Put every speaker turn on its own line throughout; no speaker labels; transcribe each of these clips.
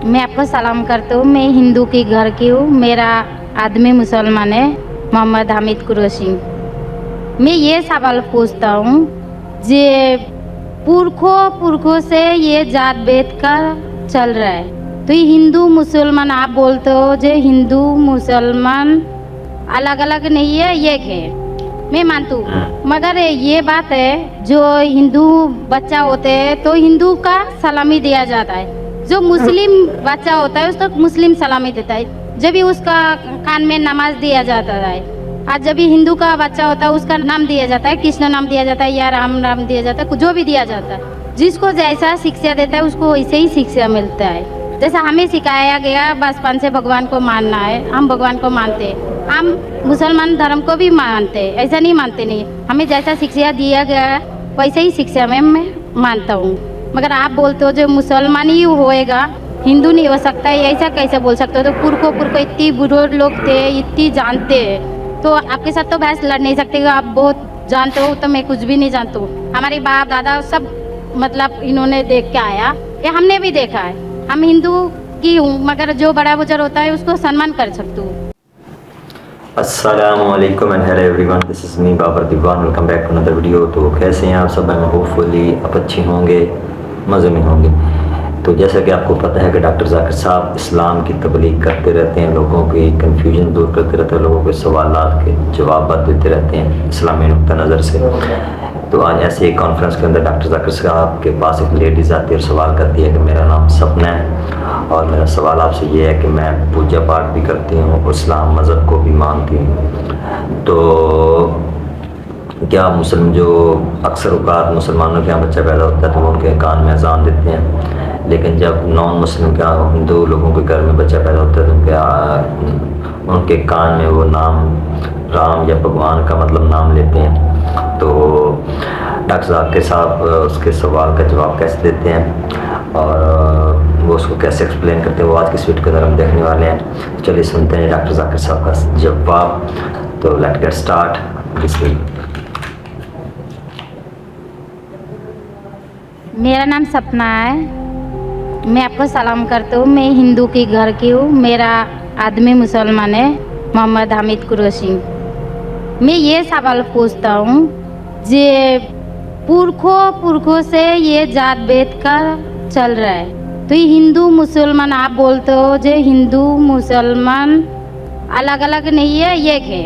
मैं आपको सलाम करता हूँ। मैं हिंदू की घर की हूँ। मेरा आदमी मुसलमान है, मोहम्मद हामिद कुरैशी। मैं ये सवाल पूछता हूँ, जे पुरखों से ये जात भेद का चल रहा है, तो ये हिंदू मुसलमान आप बोलते हो, जो हिंदू मुसलमान अलग अलग नहीं है, एक है। मैं मानती हूँ, मगर ये बात है, जो हिंदू बच्चा होते हैं तो हिंदू का सलामी दिया जाता है, जो मुस्लिम बच्चा होता है उसको मुस्लिम सलामी देता है, जब भी उसका कान में नमाज दिया जाता है। आज जब भी हिंदू का बच्चा होता है उसका नाम दिया जाता है, कृष्ण नाम दिया जाता है या राम नाम दिया जाता है, जो भी दिया जाता है। जिसको जैसा शिक्षा देता है उसको वैसे ही शिक्षा मिलता है। जैसा हमें सिखाया गया बचपन से भगवान को मानना है, हम भगवान को मानते हैं। हम मुसलमान धर्म को भी मानते हैं, ऐसा नहीं मानते नहीं। हमें जैसा शिक्षा दिया गया है वैसे ही शिक्षा में मैं मानता हूँ। मगर आप बोलते हो जो मुसलमान ही होएगा, हिंदू नहीं हो सकता है, ऐसा कैसे बोल सकते हो? तो पुरखों इतनी बुजुर्ग लोग थे, इतनी जानते हैं, तो आपके साथ तो बहस लड़ नहीं सकते। आप बहुत जानते हो, तो मैं कुछ भी नहीं जानती हूँ। हमारे बाप दादा सब मतलब इन्होंने देख के आया, ये हमने भी देखा है। हम हिंदू की हूँ, मगर जो बड़ा बुजुर्ग होता है उसको सम्मान कर सकती हूँ।
अस्सलामुअलैकुम and hello everyone, this is me Babar Diwan. Welcome back to another video. तो कैसे हैं आप सब? मैं होपफुली आप अच्छे होंगे, मज़े में होंगे। तो जैसा कि आपको पता है कि डॉक्टर जाकिर साहब इस्लाम की तबलीग करते रहते हैं, लोगों की कन्फ्यूजन दूर करते रहते हैं, लोगों के सवालात के जवाब देते रहते हैं इस्लामी नुक्ता नज़र से। तो आज ऐसे एक कॉन्फ्रेंस के अंदर डॉक्टर जाकिर साहब के पास एक लेडीज़ आती है और सवाल करती है कि मेरा नाम सपना है और मेरा सवाल आपसे ये है कि मैं पूजा पाठ भी करती हूँ, इस्लाम मज़हब को भी मानती हूँ, तो क्या मुसलमान जो अक्सर औकात मुसलमानों के यहाँ बच्चा पैदा होता है तो वो उनके कान में अजान देते हैं, लेकिन जब नॉन मुस्लिम के यहाँ हिंदू लोगों के घर में बच्चा पैदा होता है तो उनके कान में वो नाम राम या भगवान का मतलब नाम लेते हैं। तो डॉक्टर जाकिर साहब उसके सवाल का जवाब कैसे देते हैं और वो उसको कैसे एक्सप्लेन करते हैं, वो आज की स्वीट के अंदर हम देखने वाले हैं। चलिए सुनते हैं डॉक्टर जाकिर साहब का जवाब। तो let's get start this week.
मेरा नाम सपना है। मैं आपको सलाम करता हूँ। मैं हिंदू की घर की हूँ। मेरा आदमी मुसलमान है, मोहम्मद हामिद कुरैशी। मैं ये सवाल पूछता हूँ, जे पुरखों से ये जात भेद का चल रहा है, तो ये हिंदू मुसलमान आप बोलते हो, जो हिंदू मुसलमान अलग अलग नहीं है, एक है।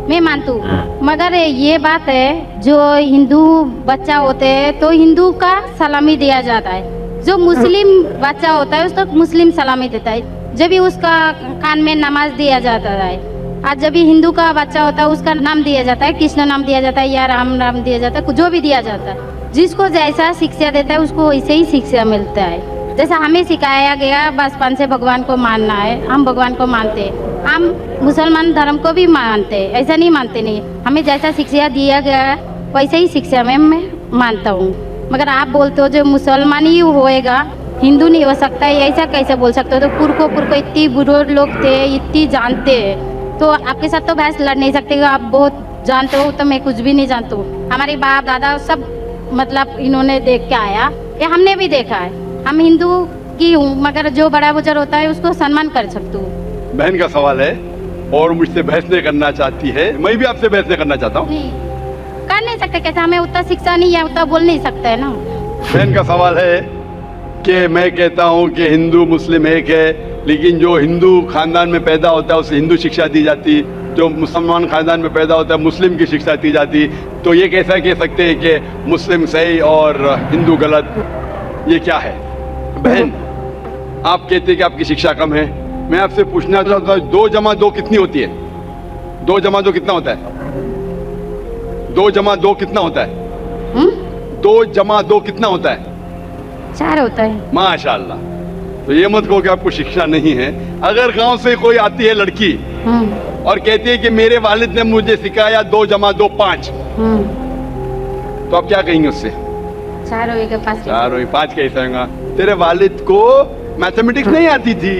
मैं मानती हूँ, मगर ये बात है, जो हिंदू बच्चा होते हैं तो हिंदू का सलामी दिया जाता है, जो मुस्लिम बच्चा होता है उसको मुस्लिम सलामी देता है, जब भी उसका कान में नमाज दिया जाता है। आज जब भी हिंदू का बच्चा होता है उसका नाम दिया जाता है, कृष्ण नाम दिया जाता है या राम नाम दिया जाता है, जो भी दिया जाता है। जिसको जैसा शिक्षा देता है उसको वैसे ही शिक्षा मिलता है। जैसा हमें सिखाया गया बचपन से भगवान को मानना है, हम भगवान को मानते हैं। हम मुसलमान धर्म को भी मानते हैं, ऐसा नहीं मानते नहीं। हमें जैसा शिक्षा दिया गया है वैसे ही शिक्षा में मैं मानता हूँ। मगर आप बोलते हो जो मुसलमान ही होएगा, हिंदू नहीं हो सकता है, ऐसा कैसे बोल सकते हो? तो पुरखों इतनी बुजुर्ग लोग थे, इतनी जानते हैं, तो आपके साथ तो बहस लड़ नहीं सकते। आप बहुत जानते हो, तो मैं कुछ भी नहीं जानती हूँ। हमारे बाप दादा सब मतलब इन्होंने देख के आया, ये हमने भी देखा है। हम हिंदू की हूँ, मगर जो बड़ा बुजुर्ग होता है उसको सम्मान कर सकती हूँ।
बहन का सवाल है और मुझसे बहस नहीं करना चाहती है, मैं भी आपसे बहस नहीं करना चाहता हूँ।
कर नहीं सकते, कैसे? हमें उतना शिक्षा नहीं है, उतना बोल नहीं सकते है ना।
बहन का सवाल है कि मैं कहता हूँ कि हिंदू मुस्लिम एक है, लेकिन जो हिंदू खानदान में पैदा होता है उसे हिंदू शिक्षा दी जाती, जो मुसलमान खानदान में पैदा होता है मुस्लिम की शिक्षा दी जाती। तो ये कैसा कह सकते हैं कि मुस्लिम सही और हिंदू गलत? ये क्या है? बहन, आप कहते हैं कि आपकी शिक्षा कम है। मैं आपसे पूछना चाहता हूँ, 2 जमा 2 कितनी होती है? 2 जमा 2 कितना होता है? 2 जमा 2 कितना होता है? 2 जमा 2 कितना होता है?
4 होता है।
माशाल्लाह। तो ये मत कहो कि आपको शिक्षा नहीं है। अगर गांव से कोई आती है लड़की और कहती है कि मेरे वालिद ने मुझे सिखाया 2 जमा 2 5, तो आप क्या कहेंगे उससे?
4 होएगा 5।
4 होगी, 5 कैसे होगा? तेरे वालिद को मैथमेटिक्स नहीं आती थी?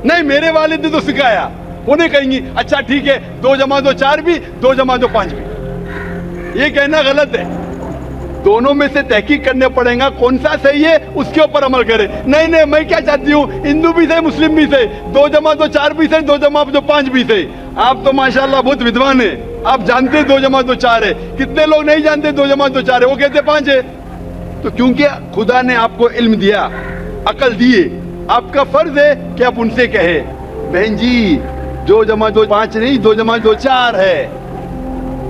नहीं, मेरे वालिद ने तो सिखाया। वो नहीं कहेंगी अच्छा ठीक है 2 जमा 2 4 भी, 2 जमा 2 5 भी। ये कहना गलत है। दोनों में से तहकीक करने पड़ेगा, कौन सा सही है उसके ऊपर अमल करें। नहीं नहीं, मैं क्या चाहती हूँ, हिंदू भी सही मुस्लिम भी सही, 2 जमा 2 4 भी सही, 2 जमा 2 5 भी सही। आप तो माशाल्लाह बहुत विद्वान है, आप जानते हैं 2 जमा 2 4 है। कितने लोग नहीं जानते 2 जमा 2 4 है, वो कहते 5 है। तो क्योंकि खुदा ने आपको इल्म दिया, अकल दिए, आपका फर्ज है कि आप उनसे कहे बहन जी 2 जमा 2 5 नहीं, 2 जमा 2 4 है।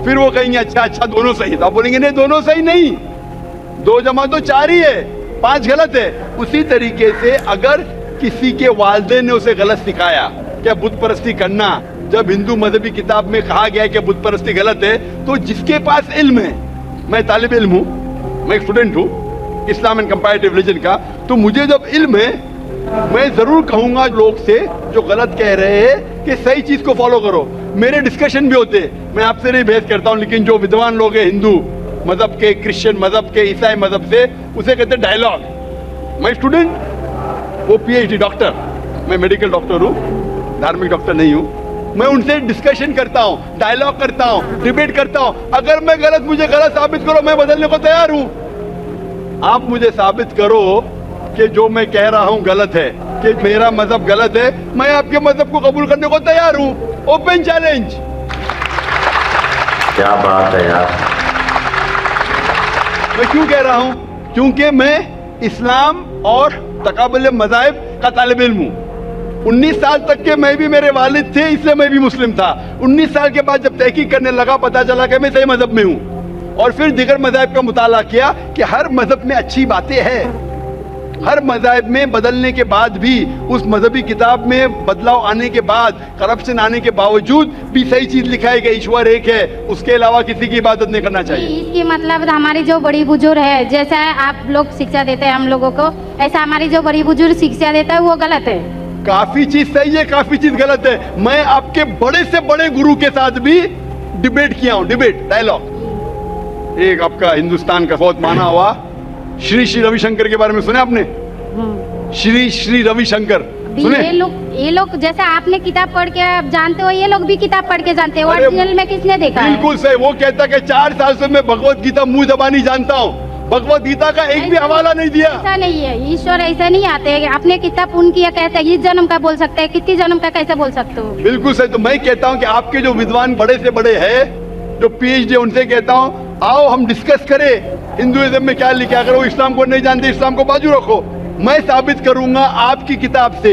फिर वो कहेंगे अच्छा अच्छा दोनों सही, तो आप बोलेंगे नहीं दोनों सही नहीं, 2 जमा 2 4 ही है, 5 गलत है। उसी तरीके से अगर किसी के वालिदैन ने उसे गलत सिखाया क्या बुत परस्ती करना, जब हिंदू मजहबी किताब में कहा गया है कि बुत परस्ती गलत है, तो जिसके पास इल्म है, मैं तालिब इल्म हूँ, मैं एक स्टूडेंट हूँ इस्लाम एंड कंपैरेटिव रिलीजन का, तो मुझे जब इल्म है मैं जरूर कहूंगा लोग से जो गलत कह रहे हैं कि सही चीज को फॉलो करो। मेरे डिस्कशन भी होते, मैं आपसे नहीं बहस करता हूं, लेकिन जो विद्वान लोग हैं हिंदू मजहब के, क्रिश्चियन मजहब के, ईसाई मजहब से, उसे कहते हैं डायलॉग। मैं स्टूडेंट, वो PhD डॉक्टर, मैं मेडिकल डॉक्टर हूँ, धार्मिक डॉक्टर नहीं हूँ। मैं उनसे डिस्कशन करता हूँ, डायलॉग करता हूँ, डिबेट करता हूँ। अगर मैं गलत, मुझे गलत साबित करो, मैं बदलने को तैयार हूँ। आप मुझे साबित करो कि जो मैं कह रहा हूं गलत है, कि मेरा मजहब गलत है, मैं आपके मजहब को कबूल करने को तैयार हूं। Open challenge.
क्या बात है यार।
मैं क्यों कह रहा हूं? क्योंकि मैं इस्लाम और तकाबुल मज़ाहिब का तालिब इल्म हूं। 19 साल तक के मैं भी, मेरे वालिद थे इसलिए मैं भी मुस्लिम था। 19 साल के बाद जब तहकीक करने लगा, पता चला कि मैं सही मजहब में हूं, और फिर दीगर मज़ाहिब का मुताला किया कि हर मजहब में अच्छी बातें हैं। हर मज़ाहिब में बदलने के बाद भी, उस मजहबी किताब में बदलाव आने के बाद, करप्शन आने के बावजूद भी सही चीज लिखा है कि ईश्वर एक है, उसके अलावा किसी की इबादत नहीं करना चाहिए।
इसकी मतलब हमारी जो बड़ी बुजुर्ग है, जैसा आप लोग शिक्षा देते हैं हम लोगों को, ऐसा हमारी जो बड़ी बुजुर्ग शिक्षा देता है वो गलत है।
काफी चीज सही है, काफी चीज गलत है। मैं आपके बड़े से बड़े गुरु के साथ भी डिबेट किया हूँ, डिबेट डायलॉग। एक आपका हिंदुस्तान का बहुत माना हुआ श्री रविशंकर के बारे में सुने आपने? श्री रविशंकर सुने?
ये लोग जैसे आपने किताब पढ़ के आप जानते हो, ये लोग भी किताब पढ़ के जानते हो। ओरिजिनल में किसने देखा है?
बिल्कुल सही। वो कहता कि 4 साल से मैं भगवत गीता मुंह जबानी जानता हूँ, भगवत गीता का एक भी हवाला नहीं दिया।
ऐसा नहीं है, ईश्वर ऐसा नहीं आते हैं। आपने किताब पूर्ण किया, कहते हैं इस जन्म का बोल सकते हैं, कितनी जन्म का कैसे बोल सकते हो?
बिल्कुल सही। तो मैं कहता हूँ कि आपके जो विद्वान बड़े से बड़े हैं, जो PhD, उनसे कहता हूँ आओ हम डिस्कस करें हिंदुइज्म में क्या लिखा। अगर वो इस्लाम को नहीं जानते, इस्लाम को बाजू रखो, मैं साबित करूंगा आपकी किताब से,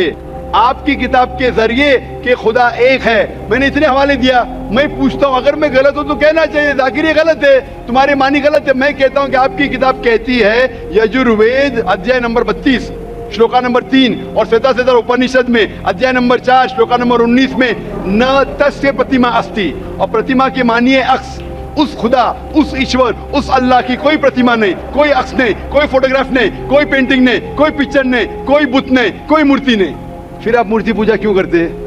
आपकी किताब के जरिए कि खुदा एक है। मैंने इतने हवाले दिया। मैं पूछता हूँ अगर मैं गलत हूँ तो कहना चाहिए जाकिर ये गलत है, तुम्हारे मानी गलत है। मैं कहता हूँ कि आपकी किताब कहती है यजुर्वेद अध्याय नंबर 32 श्लोका नंबर 3 और श्वेताश्वेतर उपनिषद में अध्याय नंबर 4 श्लोका नंबर 19 में न तस्य प्रतिमा अस्ति, और प्रतिमा के मानिए अक्स। उस खुदा, उस ईश्वर, उस अल्लाह की कोई प्रतिमा नहीं, कोई अक्स नहीं, कोई फोटोग्राफ नहीं, कोई पेंटिंग नहीं, कोई पिक्चर नहीं, कोई बुत नहीं, कोई मूर्ति नहीं। फिर आप मूर्ति पूजा क्यों करते हैं?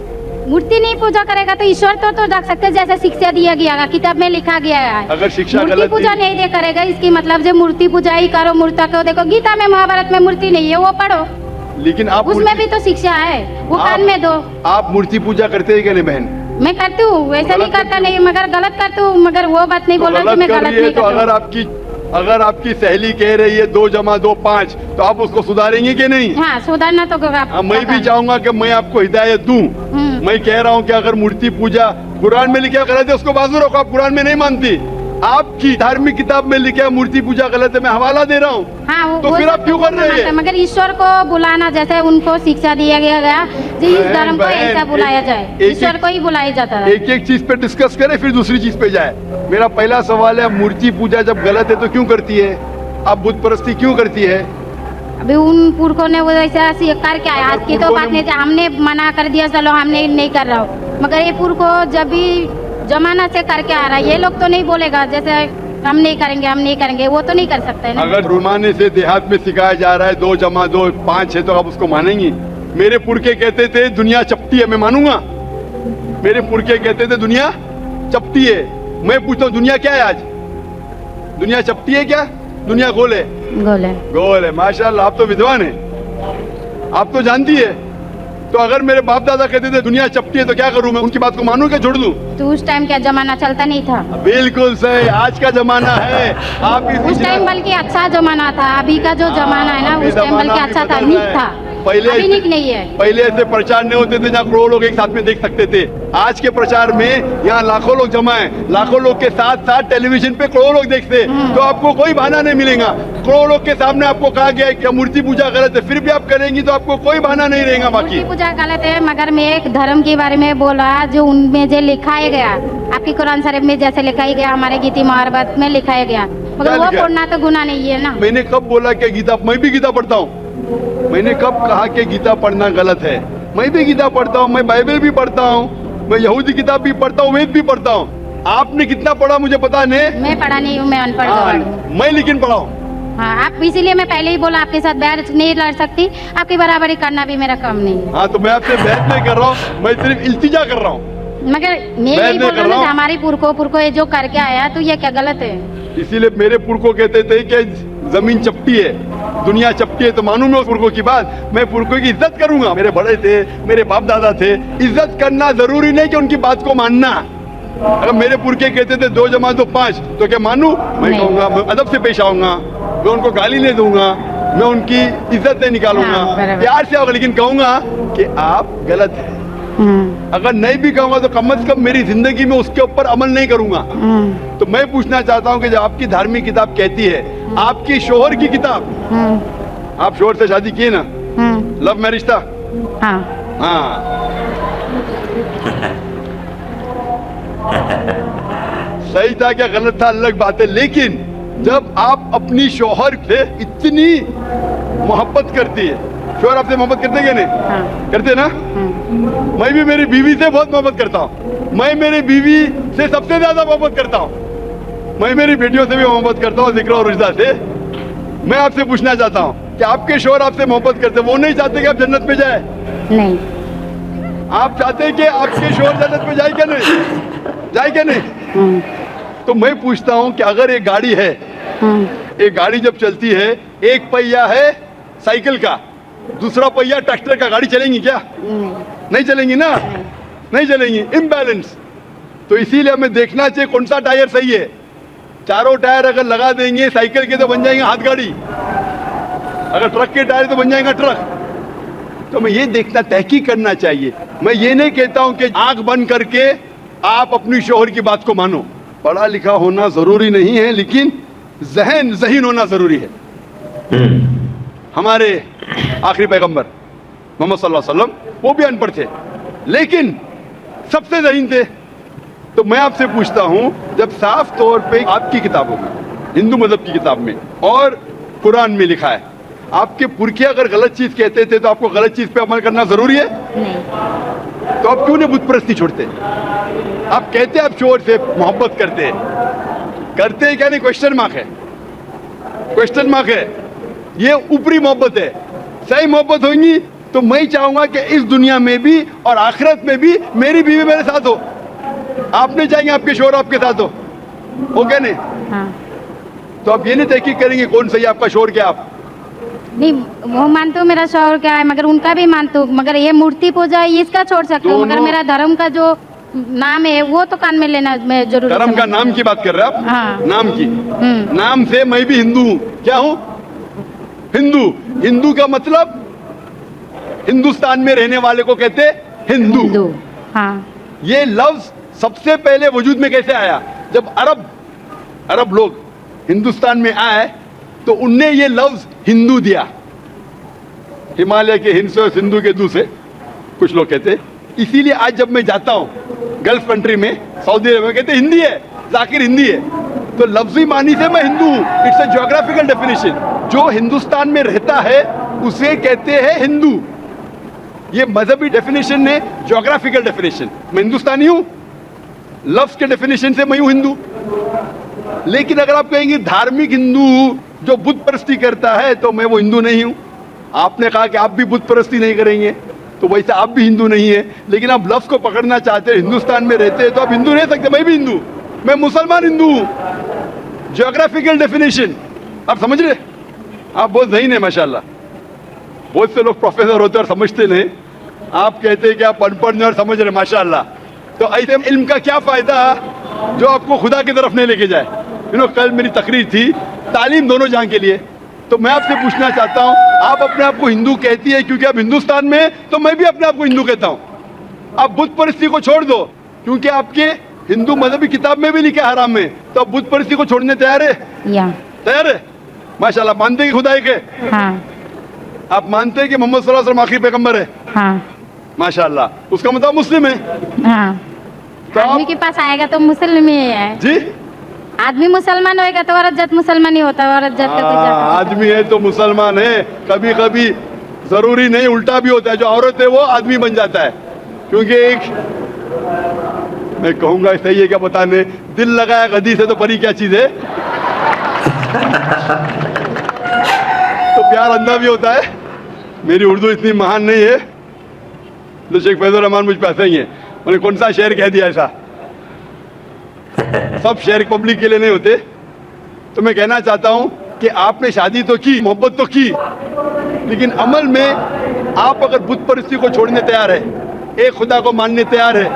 मूर्ति नहीं पूजा करेगा तो ईश्वर तो रख सकते हैं, जैसे शिक्षा दिया गया, किताब में लिखा गया है।
अगर शिक्षा
मूर्ति
गलत
पूजा नहीं दे करेगा, इसकी मतलब जो मूर्ति पूजा ही करो, मूर्ता को देखो, गीता में महाभारत में मूर्ति नहीं है, वो पढ़ो,
लेकिन आप
उसमें भी तो शिक्षा है, वो कान में दो।
आप मूर्ति पूजा करते हैं क्या नहीं बहन?
मैं करती हूँ, वैसा नहीं करता नहीं, मगर गलत करती हूँ, मगर वो बात नहीं बोल रहा कि मैं गलत नहीं
तो अगर आपकी सहेली कह रही है 2 जमा 2 5, तो आप उसको सुधारेंगे कि नहीं?
हाँ, सुधारना तो
मैं भी चाहूंगा कि मैं आपको हिदायत दूं। मैं कह रहा हूं कि अगर मूर्ति पूजा कुरान में लिखा गलत है, उसको बाजू रखो। आप कुरान में नहीं मानती, आपकी धार्मिक किताब में लिखा है मूर्ति पूजा गलत है, मैं हवाला दे रहा हूँ।
हाँ,
तो फिर आप क्यों कर रहे हैं?
मगर ईश्वर को बुलाना, जैसे उनको शिक्षा दिया गया जी, इस धर्म को ऐसा बुलाया जाए, ईश्वर को ही बुलाया जाता है।
एक एक चीज पे डिस्कस करें फिर दूसरी चीज पे जाए। मेरा पहला सवाल है, मूर्ति पूजा जब गलत है तो क्यों करती है? आप बुत परस्ती क्यों करती है?
अभी उन पुरखों ने वो ऐसा करके आया, आज की तो बात नहीं, हमने मना कर दिया चलो हमने नहीं कर रहा हूँ, मगर ये पुरखों जब भी जमाना से करके आ रहा है, ये लोग तो नहीं बोलेगा जैसे हम नहीं करेंगे, हम नहीं करेंगे, वो तो नहीं कर सकते ना।
अगर रुमाने से देहात में सिखाया जा रहा है 2 जमा 2 5 है, तो आप उसको मानेंगी? मेरे पुरखे कहते थे दुनिया चपटी है, मैं मानूंगा? मेरे पुरखे कहते थे दुनिया चपटी है। मैं पूछता हूँ दुनिया क्या है आज? दुनिया चपटी है क्या? दुनिया गोल है?
गोल है।
गोल है। माशाल्लाह, आप तो विद्वान है, आप तो जानती है। तो अगर मेरे बाप दादा कहते थे दुनिया चपटी है तो क्या करूं मैं, उनकी बात को मानूं क्या छोड़ दूं?
तो उस टाइम क्या जमाना चलता नहीं था?
बिल्कुल सही, आज का जमाना है। आप
उस टाइम बल्कि अच्छा जमाना था, अभी का जो जमाना है ना
अभी
उस टाइम
जमाना
बल्कि
अभी
अच्छा था,
बदल
नीक
रहा है।
था।
पहले
अभी
ऐसे-
नीक नहीं है।
पहले ऐसे प्रचार नहीं होते थे जहाँ करोड़ों लोग एक साथ में देख सकते थे। आज के प्रचार में यहाँ लाखों लोग जमा हैं, लाखों लोग के साथ साथ टेलीविजन पे करोड़ों लोग देखते हैं, तो आपको कोई बहाना नहीं मिलेगा। करोड़ों लोग के सामने आपको कहा गया है कि मूर्ति पूजा गलत है, फिर भी आप करेंगी तो आपको कोई बहाना नहीं रहेगा। बाकी
मूर्ति पूजा गलत है, मगर मैं एक धर्म के बारे में बोला जो उनमें जो लिखाया गया, आपकी कुरान शरीफ में जैसे लिखाया गया, हमारे गीता महाभारत में लिखाया गया, मगर
क्या
वो
लिखा?
पढ़ना तो गुनाह नहीं है ना।
मैंने कब बोला कि गीता, मैं भी गीता पढ़ता हूँ। मैंने कब कहा कि गीता पढ़ना गलत है? मैं भी गीता पढ़ता हूँ, मैं बाइबल भी पढ़ता हूँ, मैं यहूदी किताब भी पढ़ता हूँ, वेद भी पढ़ता हूँ। आपने कितना पढ़ा मुझे पता नहीं,
मैं पढ़ा नहीं हूँ, मैं अनपढ़ गवार हूँ।
मैं लेकिन पढ़ा हूँ।
हाँ, आप इसीलिए मैं पहले ही बोला आपके साथ बहस नहीं लड़ सकती, आपकी बराबरी करना भी मेरा काम नहीं है।
हाँ, तो मैं आपसे बहस नहीं कर रहा हूँ, मैं सिर्फ इल्तिजा कर रहा हूँ।
मगर मैं
मैं
यही
नहीं
बोल
कर
रहा
रहा
हूँ
हूँ।
हमारी पुरखों ये जो करके आया तो ये क्या गलत है?
इसीलिए मेरे पुरखों कहते थे कि जमीन चपटी है, दुनिया चपटी है, तो मानूं मैं उस पुरखों की बात। मैं पुरखों की इज्जत करूंगा, मेरे बड़े थे, मेरे बाप दादा थे। इज्जत करना जरूरी नहीं कि उनकी बात को मानना। अगर मेरे पुरखे कहते थे 2 जमा 2 5, तो क्या मानूं? मैं
नहीं।
कहूंगा, मैं अदब से पेश आऊंगा, मैं उनको गाली नहीं दूंगा, मैं उनकी इज्जत नहीं निकालूंगा,
हाँ, बराबर।
प्यार से आऊंगा, लेकिन कहूंगा कि आप गलत है। अगर नहीं भी कहूंगा तो कम से कम मेरी जिंदगी में उसके ऊपर अमल नहीं करूंगा। तो मैं पूछना चाहता हूं कि जब आपकी धार्मिक किताब कहती है, आपकी शोहर की किताब, आप शोहर से शादी किए ना, लव मैरिज था?
हाँ,
हाँ। सही था क्या गलत था अलग बात है, लेकिन जब आप अपनी शोहर से इतनी मोहब्बत करती है, शोहर आपसे मोहब्बत करते क्या नहीं?
हाँ,
करते ना? मैं भी मेरी बीवी से बहुत मोहब्बत करता हूँ, मैं मेरी बीवी से सबसे ज्यादा मोहब्बत करता हूँ, मैं मेरी बेटियों से भी मोहब्बत करता हूँ, जिक्र और रुजदा से। मैं आपसे पूछना चाहता हूँ कि आपके शोहर आपसे मोहब्बत करते, वो नहीं चाहते कि आप जन्नत में जाए?
नहीं।
आप चाहते हैं कि आपके शोहर जन्नत में जाए क्या नहीं? जाए क्या नहीं? तो मैं पूछता हूँ कि अगर एक गाड़ी है, एक गाड़ी जब चलती है, एक पहिया है साइकिल का, दूसरा पहिया ट्रैक्टर का, गाड़ी चलेंगी क्या? नहीं चलेंगी ना, नहीं चलेंगी, इम्बैलेंस। तो इसीलिए हमें देखना चाहिए कौन सा टायर सही है। चारों टायर अगर लगा देंगे साइकिल के तो बन जाएंगे हाथ गाड़ी, अगर ट्रक के टायर तो बन जाएगा ट्रक। तो हमें ये देखना, तहकीक करना चाहिए। मैं ये नहीं कहता हूं कि आंख बंद करके आप अपनी शोहर की बात को मानो। पढ़ा लिखा होना जरूरी नहीं है, लेकिन ज़हीन होना जरूरी है। हमारे आखिरी पैगंबर मोहम्मद सल्लल्लाहु अलैहि वसल्लम, वो भी अनपढ़ थे लेकिन सबसे ज़हीन थे। तो मैं आपसे पूछता हूं, जब साफ तौर पे आपकी किताबों में, हिंदू मजहब की किताब में और कुरान में लिखा है, आपके पुरखे अगर गलत चीज कहते थे तो आपको गलत चीज पे अमल करना जरूरी है?
नहीं।
तो आप क्यों नहीं बुत परस्ती छोड़ते? आप कहते आप शोहर से मोहब्बत करते हैं क्या नहीं? क्वेश्चन मार्क है, क्वेश्चन मार्क है। ये ऊपरी मोहब्बत है। सही मोहब्बत होगी तो मैं चाहूंगा कि इस दुनिया में भी और आखिरत में भी मेरी बीवी मेरे साथ हो। आप नहीं चाहेंगे आपके शोहर आपके साथ हो क्या नहीं?
हाँ।
तो आप ये नहीं तहकीक करेंगे कौन सही आपका शोहर क्या? आप
नहीं, वो मानते हो मेरा शौहर क्या है, मगर उनका भी मानते हो, मगर ये मूर्ति पूजा इसका छोड़ सकते हो, मगर मेरा धर्म का जो नाम है वो तो कान में लेना मैं जरूर।
धर्म का नाम की बात कर रहे हैं आप?
हाँ।
नाम की, नाम से मैं भी हिंदू हूँ। क्या हूँ? हिंदू। हिंदू का मतलब हिंदुस्तान में रहने वाले को कहते हिंदू।
हाँ।
ये लफ्ज सबसे पहले वजूद में कैसे आया? जब अरब लोग हिंदुस्तान में आए तो उनने ये लफ्ज हिंदू दिया। हिमालय के हिंद से और सिंधु के दू से कुछ लोग कहते। इसीलिए आज जब मैं जाता हूँ गल्फ कंट्री में, सऊदी अरब में, कहते हिंदी है, जाकिर हिंदी है। तो लफ्जी मानी से मैं हिंदू हूँ। It's a geographical definition. जो हिंदुस्तान में रहता है उसे कहते हैं हिंदू। ये मजहबी डेफिनेशन है, ज्योग्राफिकल डेफिनेशन। मैं हिंदुस्तानी हूँ, लफ्ज के डेफिनेशन से मैं हूँ हिंदू। लेकिन अगर आप कहेंगे धार्मिक हिंदू जो बुत परस्ती करता है तो मैं वो हिंदू नहीं हूँ। आपने कहा कि आप भी बुत परस्ती नहीं करेंगे, तो वैसे आप भी हिंदू नहीं है। लेकिन आप लफ्ज को पकड़ना चाहते हैं, हिंदुस्तान में रहते हैं तो आप हिंदू नहीं सकते। मैं भी हिंदू, मैं मुसलमान हिंदू हूँ। ज्योग्राफिकल डेफिनेशन आप समझ रहे? आप बहुत ज़हीन है माशाल्लाह। बहुत से लोग प्रोफेसर होते और समझते नहीं। आप कहते हैं कि आप अनपढ़ नहीं और समझ रहे, माशाल्लाह। तो ऐसे इल्म का क्या फ़ायदा जो आपको खुदा की तरफ नहीं लेके जाए। कल मेरी तकरीर थी तालीम दोनों जहां के लिए। तो मैं आपसे पूछना चाहता हूं, आप अपने आप को हिंदू कहती है क्योंकि आप हिंदुस्तान में हैं, तो मैं भी अपने आप को हिंदू कहता हूं। आप बुत परस्ती को छोड़ दो क्योंकि आपके हिंदू मजहबी किताब में भी लिखा है हराम में, तो आप बुत परस्ती को छोड़ने तैयार है? तैयार है? माशाल्लाह। मानते हैं कि खुदा एक है?
हाँ।
आप मानते हैं कि मोहम्मद सल्लल्लाहु अलैहि वसल्लम आखिरी पैगंबर है?
हाँ।
माशाल्लाह। उसका मतलब मुस्लिम है?
हाँ।
तो
आदमी के पास आएगा तो मुस्लिम ही है
जी।
आदमी मुसलमान होएगा तो औरत जात मुसलमान ही होता है, औरत जात का कोई जात
आदमी है तो मुसलमान है। कभी कभी जरूरी नहीं, उल्टा भी होता है, जो औरत है वो आदमी बन जाता है। क्योंकि एक मैं कहूंगा सही है क्या बताने, दिल लगाया गदी से तो परी क्या चीज है। तो प्यार अंधा भी होता है। मेरी उर्दू इतनी महान नहीं है तो शेख फैजुर रहमान मुझ पे ऐसा ही है। मैंने कौन सा शेर कह दिया ऐसा? सब शेर पब्लिक के लिए नहीं होते। तो मैं कहना चाहता हूं कि आपने शादी तो की, मोहब्बत तो की, लेकिन अमल में आप अगर बुत परस्ती को छोड़ने तैयार है, एक खुदा को मानने तैयार है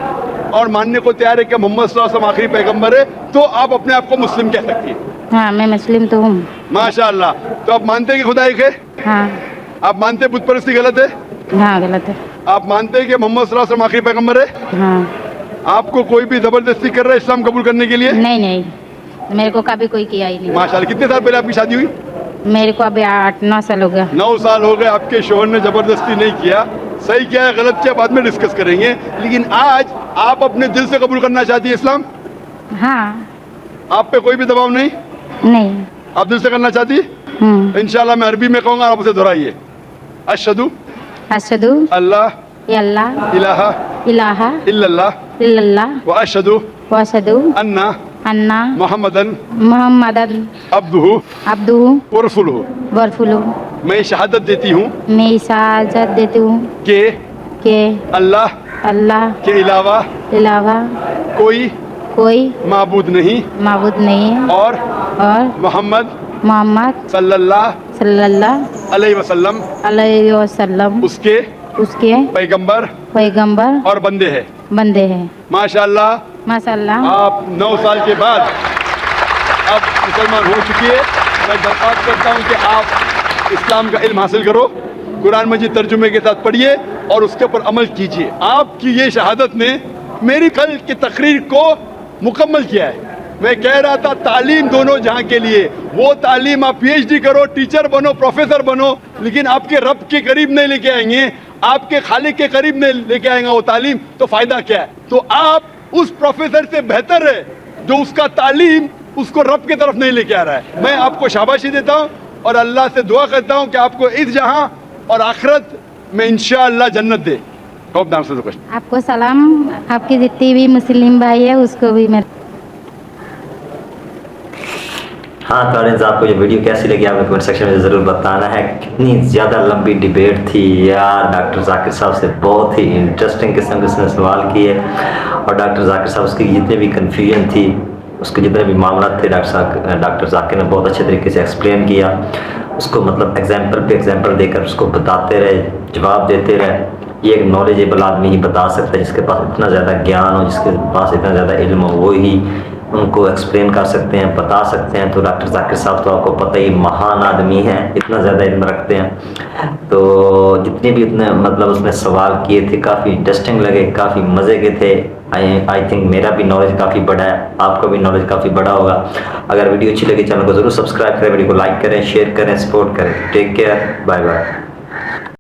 और मानने को तैयार है कि मोहम्मद सल्लल्लाहु अलैहि वसल्लम आखिरी पैगंबर है, तो आप अपने आप को मुस्लिम कह सकती है।
हाँ, मैं मुस्लिम तो हूँ।
माशाअल्लाह। तो आप मानते हैं कि खुदा एक है?
हाँ।
आप मानते हैं बुत परस्ती गलत है?
हाँ, गलत है।
आप मानते हैं कि मोहम्मद सल्लल्लाहु अलैहि वसल्लम आखिरी पैगंबर है?
हाँ।
आपको कोई भी जबरदस्ती कर रहा है इस्लाम कबूल करने के लिए?
नहीं, मेरे को कभी कोई किया ही नहीं।
माशाल्लाह। कितने साल पहले आपकी शादी हुई?
मेरे को अभी 8-9 साल हो गया।
9 साल हो गए। आपके शोहर ने जबरदस्ती नहीं किया। सही क्या है गलत क्या बाद में डिस्कस करेंगे, लेकिन आज आप अपने दिल से कबूल करना चाहती है इस्लाम?
हाँ।
आप पे कोई भी दबाव नहीं?
नहीं।
आप दिल से करना चाहती? इंशाल्लाह मैं अरबी में कहूँगा, आप उसे दोहराइए। अशहदु अल्लाह इलाहा इल्लल्लाह व अशहदु अन्ना मुहम्मदन अब्दुहु व रसूलुहु। मैं शहादत देती हूँ कि अल्लाह के अलावा कोई माबूद नहीं है और मोहम्मद सल्लल्लाहु अलैहि वसल्लम उसके पैगंबर और बंदे हैं। माशाल्लाह। आप 9 साल के बाद अब मुसलमान हो चुकी है। मैं दरख्वास्त करता हूँ कि आप इस्लाम का इल्म हासिल करो, कुरान मजीद तर्जुमे के साथ पढ़िए और उसके ऊपर अमल कीजिए। आपकी ये शहादत ने मेरी कल की तकरीर को मुकम्मल किया है। मैं कह रहा था तालीम दोनों जहां के लिए, वो तालीम आप PhD करो, टीचर बनो, प्रोफेसर बनो, लेकिन आपके रब के करीब नहीं लेके आएंगे, आपके खालिक के करीब नहीं लेके आएंगे वो तालीम, तो फायदा क्या है? तो आप उस प्रोफेसर से बेहतर है जो उसका तालीम उसको रब की तरफ नहीं लेके आ रहा है। मैं आपको शाबाशी देता हूँ और अल्लाह से दुआ करता हूँ कि आपको इस जहां और आखिरत में इंशाअल्लाह जन्नत दे।
आपको सलाम, आपकी जितनी भी मुस्लिम भाई है उसको भी मैं।
हाँ तो ऑडियंस, आपको ये वीडियो कैसी लगी आपने कमेंट सेक्शन में ज़रूर बताना है। कितनी ज़्यादा लंबी डिबेट थी यार। डॉक्टर जाकिर साहब से बहुत ही इंटरेस्टिंग किस्म के उसने सवाल किए और डॉक्टर जाकिर साहब उसकी जितने भी कन्फ्यूजन थी, उसके जितने भी मामला थे, डॉक्टर जाकिर ने बहुत अच्छे तरीके से एक्सप्लेन किया उसको। मतलब एग्जाम्पल पे एग्जाम्पल देकर उसको बताते रहे, जवाब देते रहे। ये एक नॉलेजेबल आदमी ही बता सकता है, जिसके पास इतना ज़्यादा ज्ञान हो, जिसके पास इतना ज़्यादा इल्म हो, वो ही उनको एक्सप्लेन कर सकते हैं, बता सकते हैं। तो डॉक्टर जाकिर साहब तो आपको पता ही महान आदमी हैं, इतना ज़्यादा इल्म रखते हैं। तो जितने भी उतने मतलब उसने सवाल किए थे काफ़ी इंटरेस्टिंग लगे, काफ़ी मज़े के थे। आई थिंक मेरा भी नॉलेज काफ़ी बड़ा है, आपका भी नॉलेज काफ़ी बड़ा होगा। अगर वीडियो अच्छी लगी चैनल को ज़रूर सब्सक्राइब करें, वीडियो को लाइक करें, शेयर करें, सपोर्ट करें। Take care, bye bye.